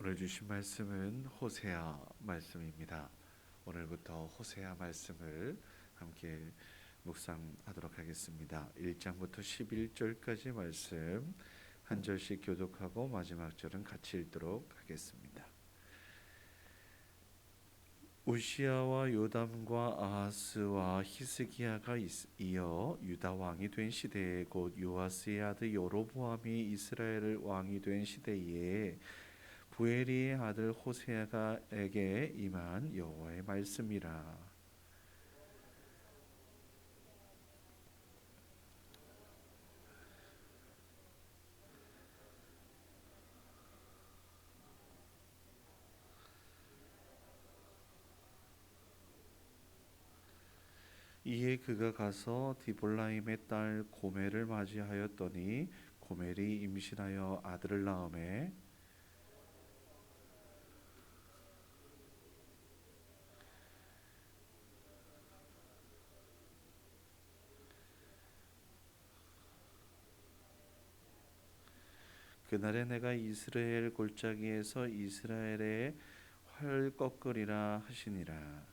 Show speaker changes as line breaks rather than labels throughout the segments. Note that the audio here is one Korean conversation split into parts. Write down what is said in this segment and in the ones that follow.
오늘 주신 말씀은 호세아 말씀입니다. 오늘부터 호세아 말씀을 함께 묵상하도록 하겠습니다. 1장부터 11절까지 말씀 한 절씩 교독하고 마지막 절은 같이 읽도록 하겠습니다. 우시야와 요담과 아하스와 히스기야가 이어 유다 왕이 된 시대에 곧 요아스의 아들 여로보암이 이스라엘 왕이 된 시대에 부에리의 아들 호세아에게 임한 여호와의 말씀이라. 이에 그가 가서 디볼라임의 딸 고멜을 맞이하였더니 고멜이 임신하여 아들을 낳음에 그날에 내가 이스라엘 골짜기에서 이스라엘의 활 꺾으리라 하시니라.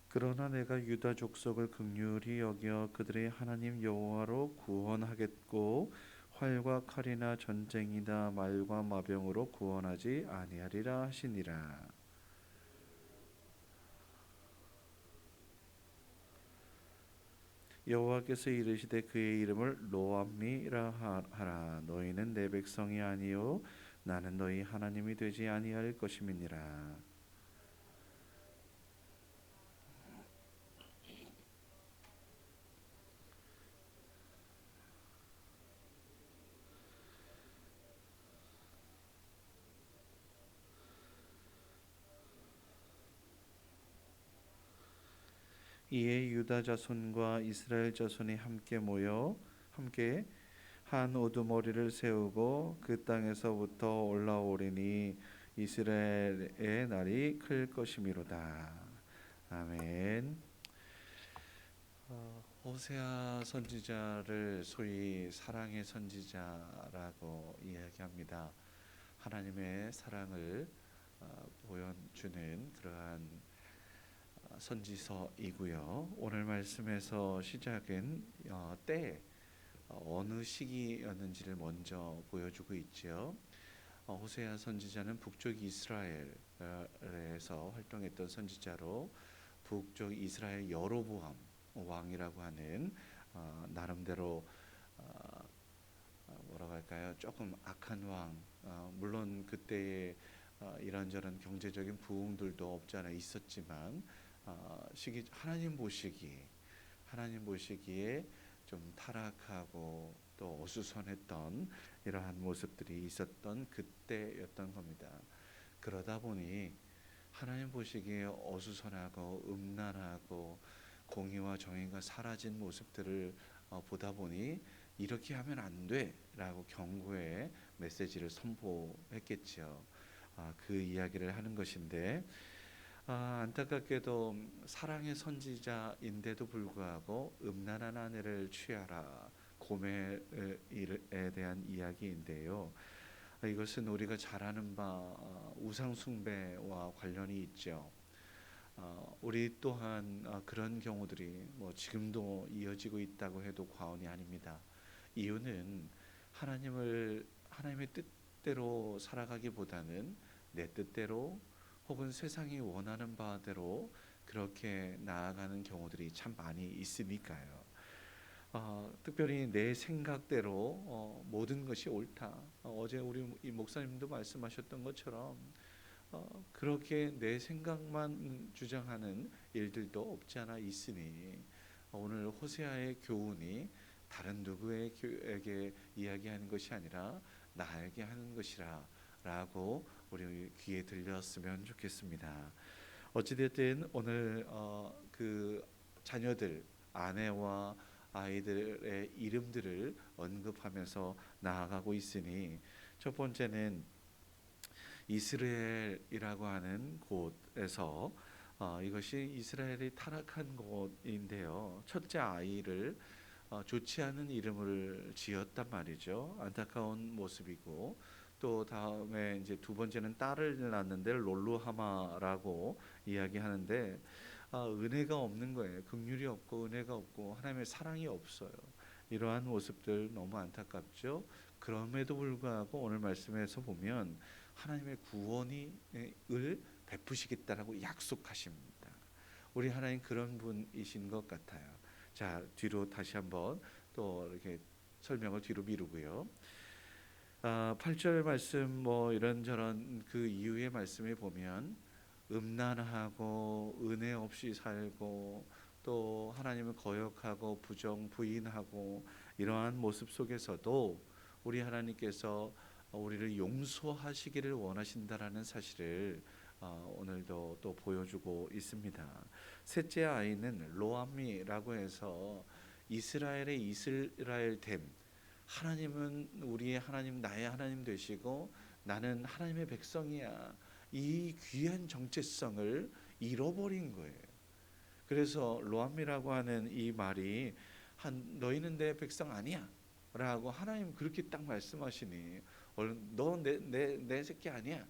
그러나 내가 유다 족속을 긍휼히 여겨 그들의 하나님 여호와로 구원하겠고 활과 칼이나 전쟁이나 말과 마병으로 구원하지 아니하리라 하시니라. 여호와께서 이르시되 그의 이름을 로암미라 하라. 너희는 내 백성이 아니요 나는 너희 하나님이 되지 아니할 것임이니라. 이에 유다 자손과 이스라엘 자손이 함께 한 우두머리를 세우고 그 땅에서부터 올라오리니 이스라엘의 날이 클 것이미로다. 아멘. 호세아 선지자를 소위 사랑의 선지자라고 이야기합니다. 하나님의 사랑을 보여주는 그러한 선지서이고요. 오늘 말씀에서 시작은 어느 시기였는지를 먼저 보여주고 있지요. 호세아 선지자는 북쪽 이스라엘에서 활동했던 선지자로 북쪽 이스라엘 여로보암 왕이라고 하는 나름대로 뭐라고 할까요? 조금 악한 왕. 물론 그때의 이런저런 경제적인 부흥들도 없지 않아 있었지만 하나님 보시기에 좀 타락하고 또 어수선했던 이러한 모습들이 있었던 그때였던 겁니다. 그러다 보니 하나님 보시기에 어수선하고 음란하고 공의와 정의가 사라진 모습들을 보다 보니 이렇게 하면 안 돼라고 경고의 메시지를 선포했겠지요. 그 이야기를 하는 것인데 안타깝게도 사랑의 선지자인데도 불구하고 음란한 아내를 취하라 고멜에 대한 이야기인데요. 이것은 우리가 잘 아는 바 우상 숭배와 관련이 있죠. 우리 또한 그런 경우들이 지금도 이어지고 있다고 해도 과언이 아닙니다. 이유는 하나님의 뜻대로 살아가기보다는 내 뜻대로 혹은 세상이 원하는 바대로 그렇게 나아가는 경우들이 참 많이 있으니까요. 특별히 내 생각대로 모든 것이 옳다. 어제 우리 이 목사님도 말씀하셨던 것처럼 그렇게 내 생각만 주장하는 일들도 없지 않아 있으니 오늘 호세아의 교훈이 다른 누구에게 이야기하는 것이 아니라 나에게 하는 것이라 라고 우리 귀에 들렸으면 좋겠습니다. 어찌됐든 오늘 그 자녀들, 아내와 아이들의 이름들을 언급하면서 나아가고 있으니 첫 번째는 이스라엘이라고 하는 곳에서 이것이 이스라엘이 타락한 곳인데요. 첫째 아이를 좋지 않은 이름을 지었단 말이죠. 안타까운 모습이고 또 다음에 이제 두 번째는 딸을 낳는데 롤루하마라고 이야기하는데 은혜가 없는 거예요. 긍휼이 없고 은혜가 없고 하나님의 사랑이 없어요. 이러한 모습들 너무 안타깝죠. 그럼에도 불구하고 오늘 말씀에서 보면 하나님의 구원을 베푸시겠다라고 약속하십니다. 우리 하나님 그런 분이신 것 같아요. 자, 뒤로 다시 한번 또 이렇게 설명을 뒤로 미루고요. 8절 말씀 뭐 이런저런 그 이후의 말씀에 보면 음란하고 은혜 없이 살고 또 하나님을 거역하고 부인하고 이러한 모습 속에서도 우리 하나님께서 우리를 용서하시기를 원하신다라는 사실을 오늘도 또 보여주고 있습니다. 셋째 아이는 로암미라고 해서 이스라엘의 이스라엘됨, 하나님은 우리의 하나님, 나의 하나님 되시고 나는 하나님의 백성이야, 이 귀한 정체성을 잃어버린 거예요. 그래서 로암미라고 하는 이 말이 너희는 내 백성 아니야 라고 하나님 그렇게 딱 말씀하시니 너 내 새끼 아니야.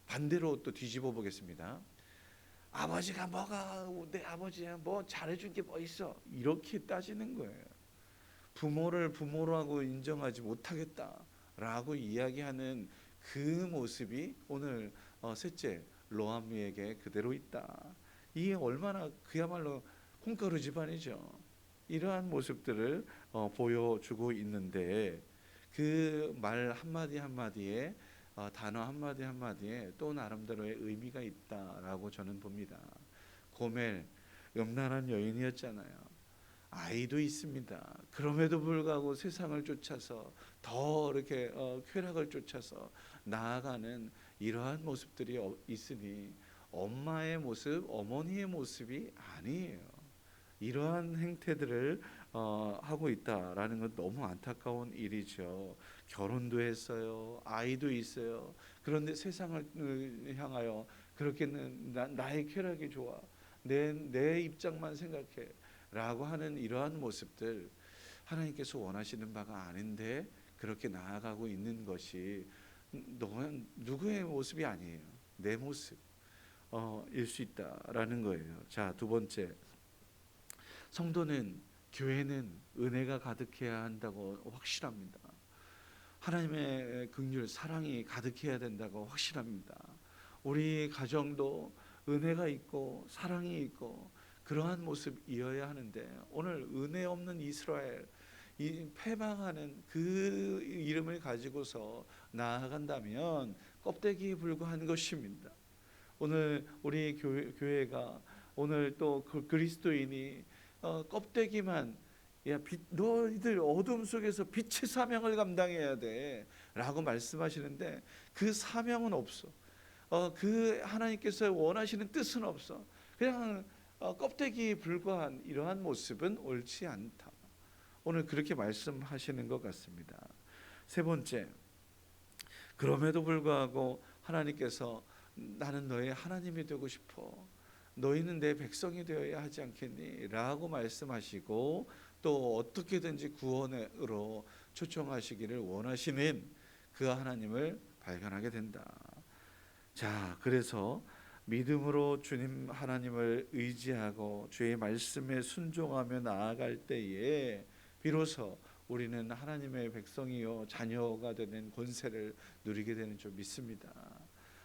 반대로 또 뒤집어 보겠습니다. 아버지가 뭐가 내 아버지야, 뭐 잘해준 게 뭐 있어, 이렇게 따지는 거예요. 부모를 부모라고 인정하지 못하겠다라고 이야기하는 그 모습이 오늘 셋째 로암미에게 그대로 있다. 이게 얼마나 그야말로 콩가루 집안이죠. 이러한 모습들을 보여주고 있는데 그 말 한마디 한마디에 단어 한마디 한마디에 또 나름대로의 의미가 있다라고 저는 봅니다. 고멜 음란한 여인이었잖아요. 아이도 있습니다. 그럼에도 불구하고 세상을 쫓아서 더 이렇게 쾌락을 쫓아서 나아가는 이러한 모습들이 있으니 엄마의 모습, 어머니의 모습이 아니에요. 이러한 행태들을 하고 있다라는 건 너무 안타까운 일이죠. 결혼도 했어요. 아이도 있어요. 그런데 세상을 향하여 그렇게는 나의 쾌락이 좋아, 내 입장만 생각해 라고 하는 이러한 모습들, 하나님께서 원하시는 바가 아닌데 그렇게 나아가고 있는 것이 누구의 모습이 아니에요. 내 모습 일 수 있다라는 거예요. 자, 두 번째, 성도는, 교회는 은혜가 가득해야 한다고 확실합니다. 하나님의 긍휼, 사랑이 가득해야 된다고 확실합니다. 우리 가정도 은혜가 있고 사랑이 있고 그러한 모습이어야 하는데 오늘 은혜 없는 이스라엘, 이 패망하는 그 이름을 가지고서 나아간다면 껍데기에 불과한 것입니다. 오늘 우리 교회가 오늘 또 그리스도인이 껍데기만, 야, 너희들 어둠 속에서 빛의 사명을 감당해야 돼 라고 말씀하시는데 그 사명은 없어. 그 하나님께서 원하시는 뜻은 없어. 그냥 껍데기에 불과한 이러한 모습은 옳지 않다. 오늘 그렇게 말씀하시는 것 같습니다. 세 번째, 그럼에도 불구하고 하나님께서 나는 너의 하나님이 되고 싶어, 너희는 내 백성이 되어야 하지 않겠니? 라고 말씀하시고 또 어떻게든지 구원으로 초청하시기를 원하시는 그 하나님을 발견하게 된다. 자, 그래서 믿음으로 주님 하나님을 의지하고 주의 말씀에 순종하며 나아갈 때에 비로소 우리는 하나님의 백성이요 자녀가 되는 권세를 누리게 되는 줄 믿습니다.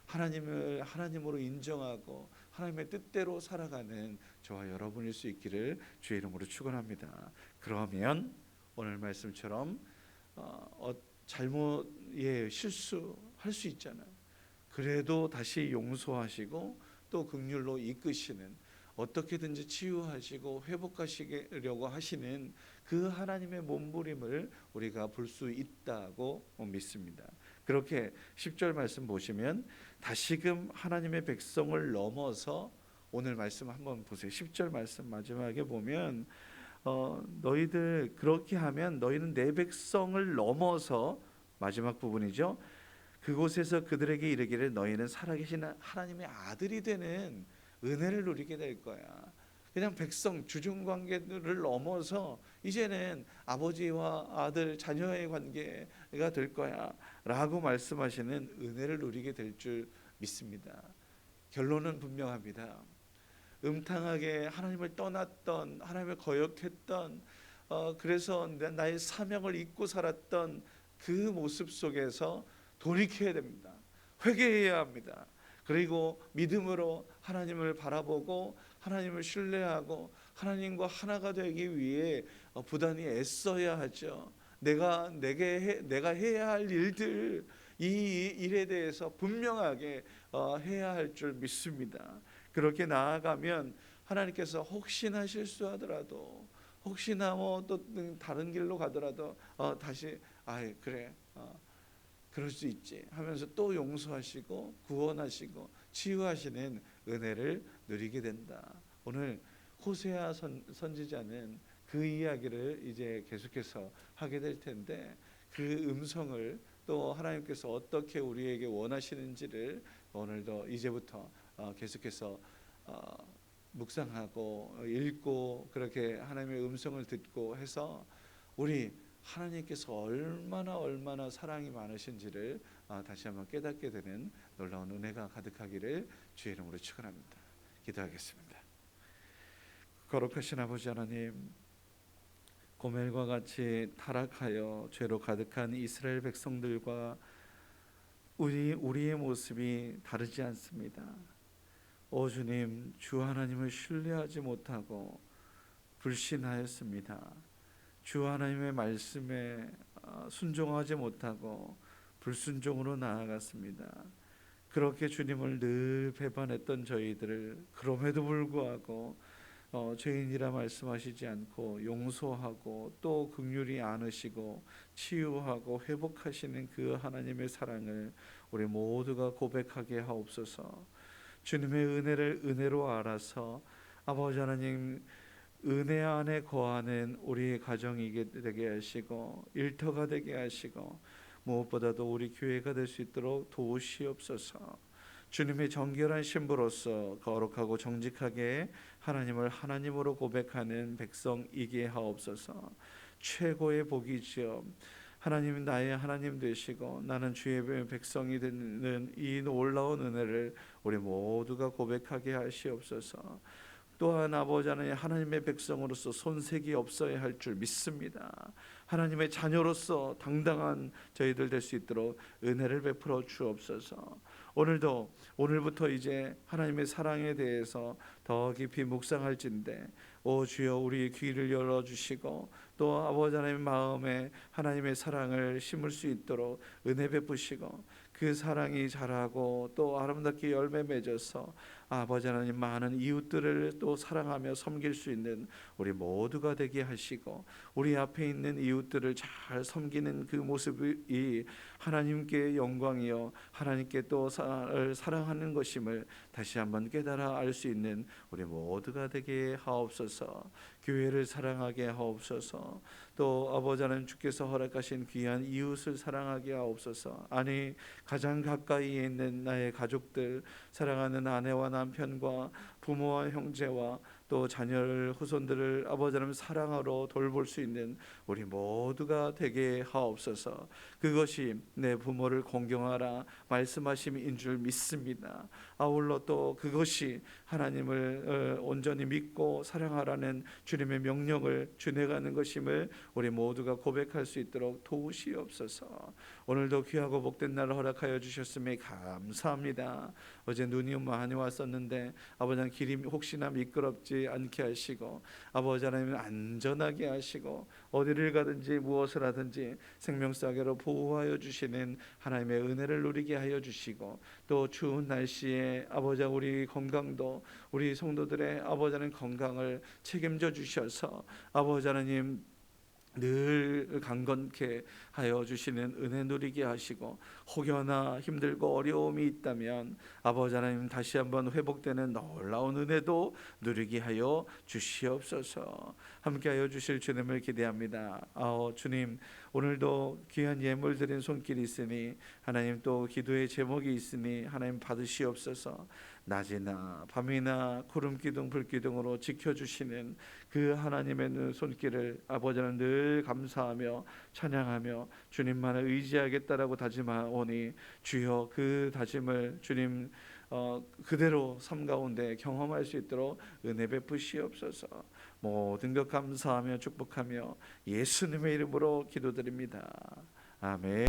하나님을 하나님으로 인정하고 하나님의 뜻대로 살아가는 저와 여러분일 수 있기를 주의 이름으로 축원합니다. 그러면 오늘 말씀처럼 잘못에 실수할 수 있잖아요. 그래도 다시 용서하시고 또 긍휼로 이끄시는, 어떻게든지 치유하시고 회복하시려고 하시는 그 하나님의 몸부림을 우리가 볼 수 있다고 믿습니다. 그렇게 10절 말씀 보시면 다시금 하나님의 백성을 넘어서, 오늘 말씀 한번 보세요. 10절 말씀 마지막에 보면 너희들 그렇게 하면 너희는 내 백성을 넘어서, 마지막 부분이죠. 그곳에서 그들에게 이르기를 너희는 살아계신 하나님의 아들이 되는 은혜를 누리게 될 거야. 그냥 백성 주중 관계를 넘어서 이제는 아버지와 아들 자녀의 관계가 될 거야 라고 말씀하시는 은혜를 누리게 될 줄 믿습니다. 결론은 분명합니다. 음탕하게 하나님을 떠났던, 하나님을 거역했던, 그래서 나의 사명을 잊고 살았던 그 모습 속에서 돌이켜야 됩니다. 회개해야 합니다. 그리고 믿음으로 하나님을 바라보고 하나님을 신뢰하고 하나님과 하나가 되기 위해 부단히 애써야 하죠. 내가 해야 할 일들, 이 일에 대해서 분명하게 해야 할 줄 믿습니다. 그렇게 나아가면 하나님께서 혹시나 실수하더라도, 혹시나 또 다른 길로 가더라도 다시 그래 그럴 수 있지 하면서 또 용서하시고 구원하시고 치유하시는 은혜를 누리게 된다. 오늘 호세아 선지자는 그 이야기를 이제 계속해서 하게 될 텐데, 그 음성을 또 하나님께서 어떻게 우리에게 원하시는지를 오늘도 이제부터 계속해서 묵상하고 읽고 그렇게 하나님의 음성을 듣고 해서 우리 하나님께서 얼마나 사랑이 많으신지를 다시 한번 깨닫게 되는 놀라운 은혜가 가득하기를 주의 이름으로 축원합니다. 기도하겠습니다. 거룩하신 아버지 하나님, 고멜과 같이 타락하여 죄로 가득한 이스라엘 백성들과 우리의 모습이 다르지 않습니다. 오 주님, 주 하나님을 신뢰하지 못하고 불신하였습니다. 주 하나님의 말씀에 순종하지 못하고 불순종으로 나아갔습니다. 그렇게 주님을 늘 배반했던 저희들을 그럼에도 불구하고 죄인이라 말씀하시지 않고 용서하고 또 긍휼히 안으시고 치유하고 회복하시는 그 하나님의 사랑을 우리 모두가 고백하게 하옵소서. 주님의 은혜를 은혜로 알아서 아버지 하나님, 은혜 안에 거하는 우리 가정이 되게 하시고 일터가 되게 하시고 무엇보다도 우리 교회가 될 수 있도록 도우시옵소서. 주님의 정결한 신부로서 거룩하고 정직하게 하나님을 하나님으로 고백하는 백성이게 하옵소서. 최고의 복이지요. 하나님 나의 하나님 되시고 나는 주의 백성이 되는 이 놀라운 은혜를 우리 모두가 고백하게 하시옵소서. 또한 아버지 하나님의 백성으로서 손색이 없어야 할 줄 믿습니다. 하나님의 자녀로서 당당한 저희들 될 수 있도록 은혜를 베풀어 주옵소서. 오늘부터 이제 하나님의 사랑에 대해서 더 깊이 묵상할진대 오 주여 우리 귀를 열어주시고 또 아버지 하나님의 마음에 하나님의 사랑을 심을 수 있도록 은혜 베푸시고 그 사랑이 자라고 또 아름답게 열매 맺어서 아버지 하나님 많은 이웃들을 또 사랑하며 섬길 수 있는 우리 모두가 되게 하시고 우리 앞에 있는 이웃들을 잘 섬기는 그 모습이 하나님께 영광이요 하나님께 또 사랑하는 것임을 다시 한번 깨달아 알 수 있는 우리 모두가 되게 하옵소서. 교회를 사랑하게 하옵소서. 또 아버지 하나님 주께서 허락하신 귀한 이웃을 사랑하게 하옵소서. 아니 가장 가까이에 있는 나의 가족들, 사랑하는 아내와 남편과 부모와 형제와 또 자녀를 후손들을 아버지 하나님 사랑하러 돌볼 수 있는 우리 모두가 되게 하옵소서. 그것이 내 부모를 공경하라 말씀하심인 줄 믿습니다. 아울러 또 그것이 하나님을 온전히 믿고 사랑하라는 주님의 명령을 준행하는 것임을 우리 모두가 고백할 수 있도록 도우시옵소서. 오늘도 귀하고 복된 날을 허락하여 주셨음에 감사합니다. 어제 눈이 많이 왔었는데 아버지 하나님 길이 혹시나 미끄럽지 않게 하시고 아버지 하나님 안전하게 하시고 어디를 가든지 무엇을 하든지 생명사계로 보호하여 주시는 하나님의 은혜를 누리게 하여 주시고 또 추운 날씨에 아버지 우리 건강도 우리 성도들의 아버지 하나님 건강을 책임져 주셔서 아버지 하나님 늘 강건케 하여 주시는 은혜 누리게 하시고 혹여나 힘들고 어려움이 있다면 아버지 하나님 다시 한번 회복되는 놀라운 은혜도 누리게 하여 주시옵소서. 함께 하여 주실 주님을 기대합니다. 주님 오늘도 귀한 예물 드린 손길이 있으니 하나님, 또 기도의 제목이 있으니 하나님 받으시옵소서. 낮이나 밤이나 구름 기둥 불 기둥으로 지켜주시는 그 하나님의 손길을 아버지는 늘 감사하며 찬양하며 주님만을 의지하겠다라고 다짐하오니 주여 그 다짐을 주님 그대로 삶 가운데 경험할 수 있도록 은혜 베푸시옵소서. 모든 것 감사하며 축복하며 예수님의 이름으로 기도드립니다. 아멘.